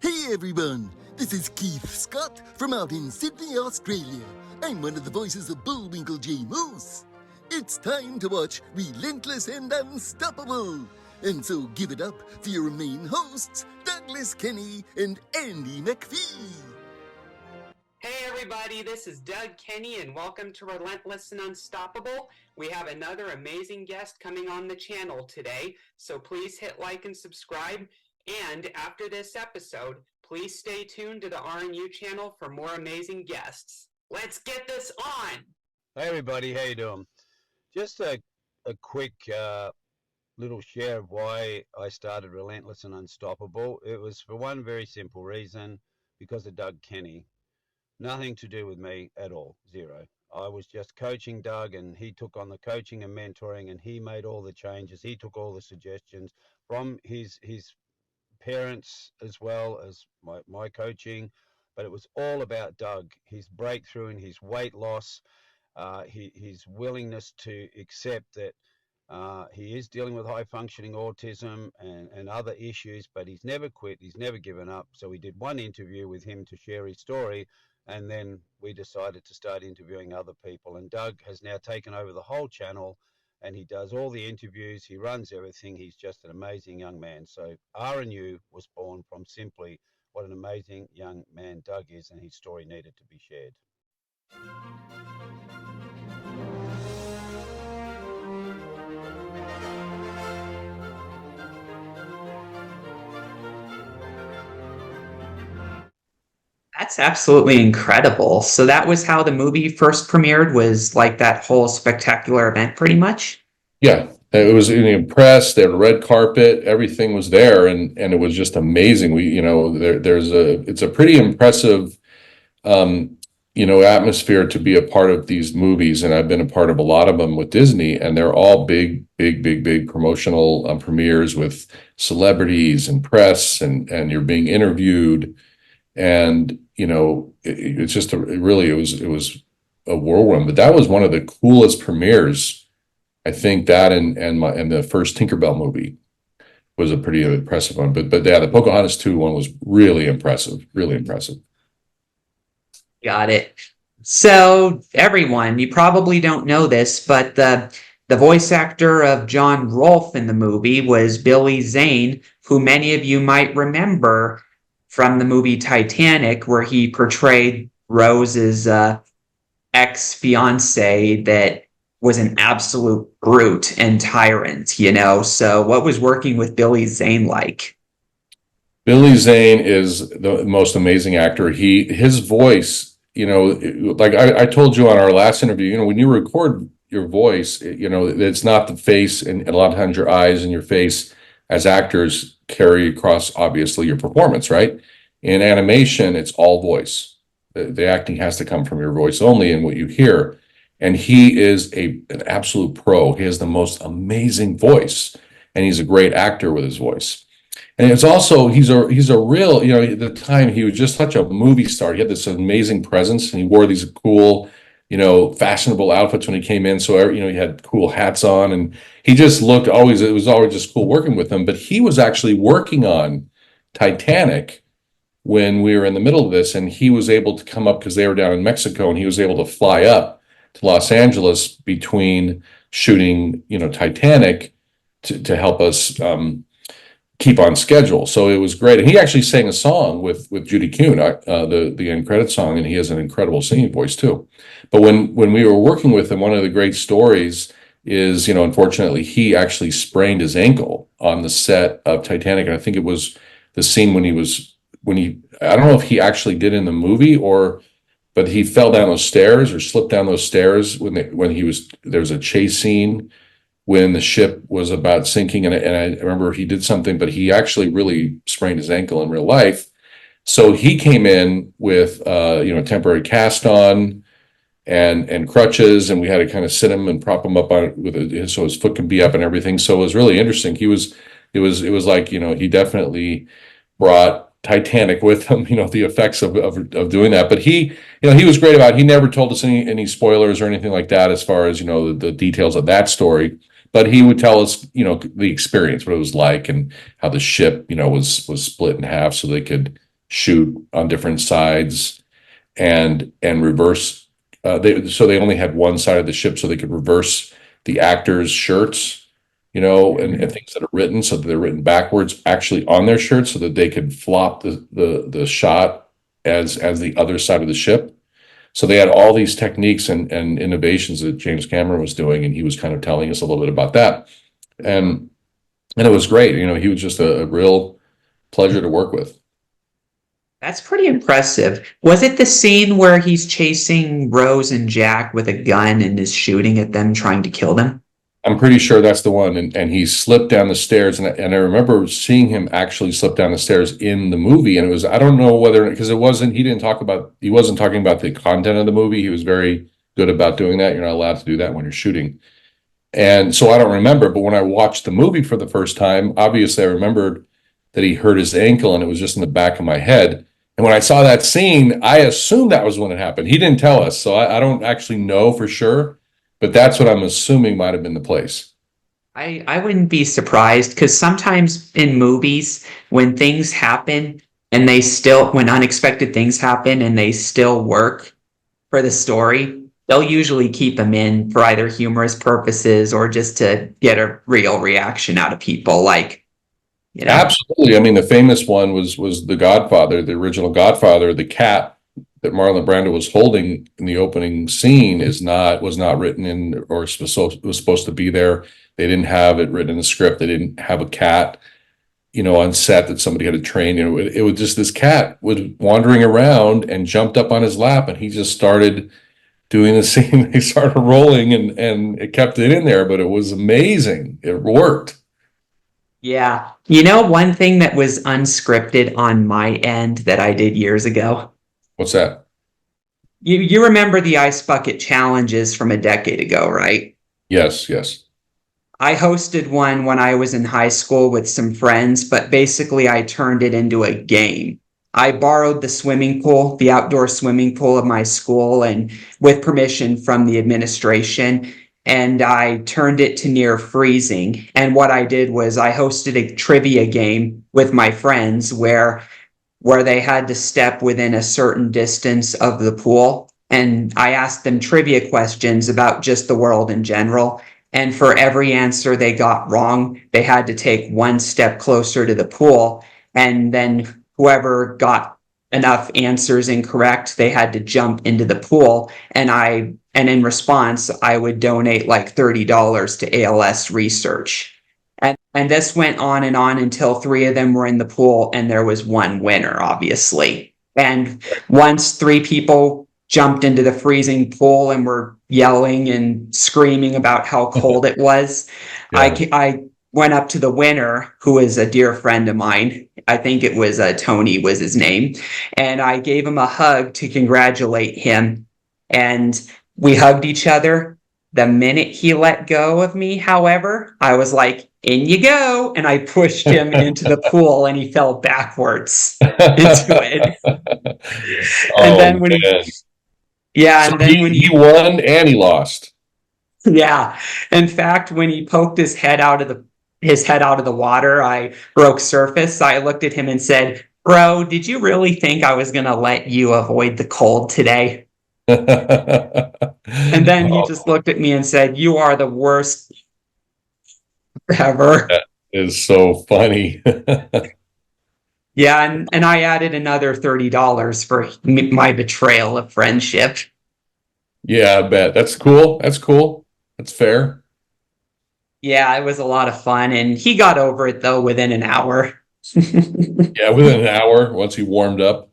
Hey everyone, this is Keith Scott from out in Sydney, Australia. I'm one of the voices of Bullwinkle J. Moose. It's time to watch Relentless and Unstoppable. And so give it up for your main hosts, Douglas Kenny and Andy McPhee. Hey everybody, this is Doug Kenny and welcome to Relentless and Unstoppable. We have another amazing guest coming on the channel today, so please hit like and subscribe. And after this episode, please stay tuned to the RNU channel for more amazing guests. Let's get this on! Hey everybody, how you doing? Just a quick little share of why I started Relentless and Unstoppable. It was for one very simple reason, because of Doug Kenny. Nothing to do with me at all, zero. I was just coaching Doug, and he took on the coaching and mentoring, and he made all the changes. He took all the suggestions from his parents as well as my coaching, but it was all about Doug, his breakthrough and his weight loss, his willingness to accept that he is dealing with high functioning autism and other issues, but he's never quit, he's never given up. So we did one interview with him to share his story, and then we decided to start interviewing other people. And Doug has now taken over the whole channel, and he does all the interviews, he runs everything. He's just an amazing young man. So RNU was born from simply what an amazing young man Doug is, and his story needed to be shared. That's absolutely incredible. So that was how the movie first premiered, was like that whole spectacular event pretty much? Yeah, it was in the press, the red carpet, everything was there, and it was just amazing. It's a pretty impressive atmosphere to be a part of these movies, and I've been a part of a lot of them with Disney, and they're all big promotional premieres with celebrities and press, and you're being interviewed, and it's just it was a whirlwind. But that was one of the coolest premieres. I think that and the first Tinkerbell movie was a pretty impressive one. But yeah, the Pocahontas II one was really impressive, really impressive. Got it. So everyone, you probably don't know this, but the voice actor of John Rolfe in the movie was Billy Zane, who many of you might remember from the movie Titanic, where he portrayed Rose's ex-fiance that was an absolute brute and tyrant, So what was working with Billy Zane like? Billy Zane is the most amazing actor. His voice, like I told you on our last interview, when you record your voice, it's not the face, and a lot of times your eyes and your face as actors carry across, obviously, your performance, right? In animation, it's all voice. The acting has to come from your voice only and what you hear. And he is an absolute pro. He has the most amazing voice, and he's a great actor with his voice. And it's also, he's a real, at the time, he was just such a movie star. He had this amazing presence, and he wore these cool, fashionable outfits when he came in. So, he had cool hats on, and he just looked it was always just cool working with him. But he was actually working on Titanic when we were in the middle of this, and he was able to come up because they were down in Mexico, and he was able to fly up to Los Angeles between shooting, Titanic to help us keep on schedule. So it was great. And he actually sang a song with Judy Kuhn, the end credit song, and he has an incredible singing voice too. But when we were working with him, one of the great stories is, unfortunately, he actually sprained his ankle on the set of Titanic. And I think it was the scene I don't know if he actually did in the movie but he fell down those stairs or slipped down those stairs there was a chase scene when the ship was about sinking, and I remember he did something, but he actually really sprained his ankle in real life. So he came in with a temporary cast on and crutches, and we had to kind of sit him and prop him up on it so his foot could be up and everything. So it was really interesting. It was like, he definitely brought Titanic with him, the effects of doing that. But he was great about it. He never told us any spoilers or anything like that as far as, the details of that story. But he would tell us, the experience, what it was like, and how the ship, was split in half so they could shoot on different sides and reverse. They only had one side of the ship, so they could reverse the actors' shirts, and things that are written, so that they're written backwards actually on their shirts, so that they could flop the shot as the other side of the ship. So they had all these techniques and innovations that James Cameron was doing, and he was kind of telling us a little bit about that. And it was great. He was just a real pleasure to work with. That's pretty impressive. Was it the scene where he's chasing Rose and Jack with a gun and is shooting at them, trying to kill them? I'm pretty sure that's the one. And he slipped down the stairs, and I remember seeing him actually slip down the stairs in the movie. And it was, I don't know whether, because he wasn't talking about the content of the movie. He was very good about doing that. You're not allowed to do that when you're shooting. And so I don't remember, but when I watched the movie for the first time, obviously I remembered that he hurt his ankle, and it was just in the back of my head. And when I saw that scene, I assumed that was when it happened. He didn't tell us, so I don't actually know for sure, but that's what I'm assuming might have been the place. I wouldn't be surprised, because sometimes in movies, when things happen and when unexpected things happen and they still work for the story, they'll usually keep them in for either humorous purposes or just to get a real reaction out of people. Absolutely. I mean, the famous one was The Godfather, the original Godfather. The cat that Marlon Brando was holding in the opening scene was not written in, or was supposed to be there. They didn't have it written in the script. They didn't have a cat, on set that somebody had to train. It was just, this cat was wandering around and jumped up on his lap, and he just started doing the scene. They started rolling, and it kept it in there, but it was amazing. It worked. Yeah. One thing that was unscripted on my end that I did years ago. What's that? You remember the ice bucket challenges from a decade ago, right? Yes. I hosted one when I was in high school with some friends, but basically I turned it into a game. I borrowed the outdoor swimming pool of my school, and with permission from the administration, and I turned it to near freezing. And what I did was I hosted a trivia game with my friends where they had to step within a certain distance of the pool. And I asked them trivia questions about just the world in general. And for every answer they got wrong, they had to take one step closer to the pool. And then whoever got enough answers incorrect, they had to jump into the pool. And in response, I would donate like $30 to ALS research. And this went on and on until 3 of them were in the pool, and there was one winner, obviously. And once 3 people jumped into the freezing pool and were yelling and screaming about how cold it was, yeah. I went up to the winner, who is a dear friend of mine. I think it was Tony was his name. And I gave him a hug to congratulate him. And we hugged each other. The minute he let go of me, however, I was like, in you go. And I pushed him into the pool, and he fell backwards into it. And then when he won and he lost. Yeah. In fact, when he poked his head out of the water, I broke surface. I looked at him and said, "Bro, did you really think I was going to let you avoid the cold today?" And then he just looked at me and said, "You are the worst ever." That is so funny. Yeah, and I added another $30 for my betrayal of friendship. Yeah, I bet. That's cool. That's fair. Yeah, it was a lot of fun, and he got over it, though, within an hour. Yeah, within an hour, once he warmed up.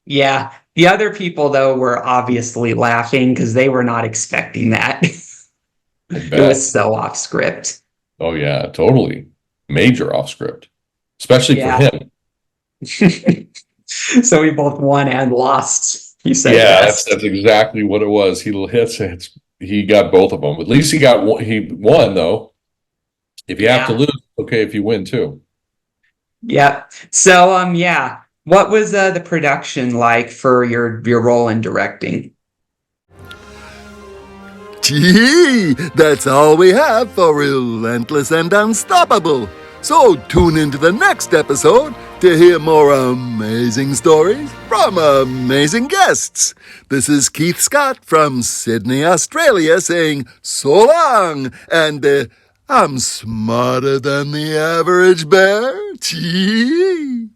Yeah. The other people, though, were obviously laughing because they were not expecting that. It was so off script. Oh, yeah, totally. Major off script, especially for him. So we both won and lost. You said that's exactly what it was. He got both of them. At least he won, though. If you have to lose, okay, if you win too. Yeah. So what was the production like for your role in directing? Gee, that's all we have for Relentless and Unstoppable. So tune into the next episode to hear more amazing stories from amazing guests. This is Keith Scott from Sydney, Australia, saying so long, and I'm smarter than the average bear. Chee.